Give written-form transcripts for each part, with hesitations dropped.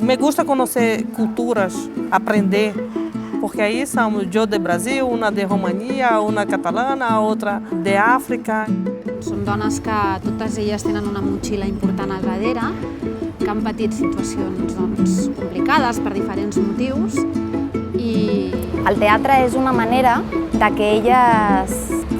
me gusta conocer culturas, aprender, porque aí somos eu de Brasil, una de Romania, una catalana, otra de Àfrica. Són dones que totes elles tenen una motxilla important al darrere, que han patit situacions complicades per diferents motius i... El teatre és una manera de que elles,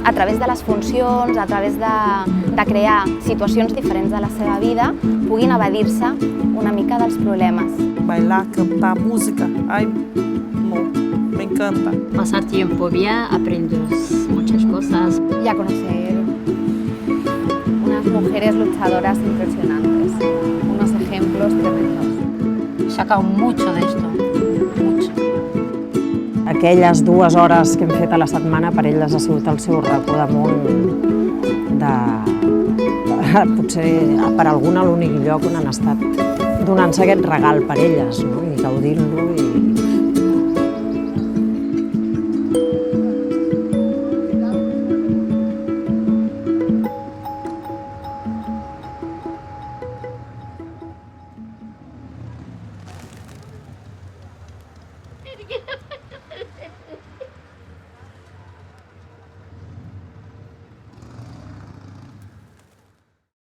a través de les funcions, a través de crear situacions diferents de la seva vida, puguin evadir-se una mica dels problemes. Bailar, cantar, música, ay, no, me encanta. Pasar tiempo bien, aprendes muchas cosas. Y a conocer unas mujeres luchadoras impresionantes, unos ejemplos tremendos. He sacado mucho de esto, mucho. Aquelles 2 hores que hem fet a la setmana per elles ha sigut el seu racó damunt potser per alguna l'únic lloc on han estat donant-se aquest regal per elles, no? I gaudint-lo i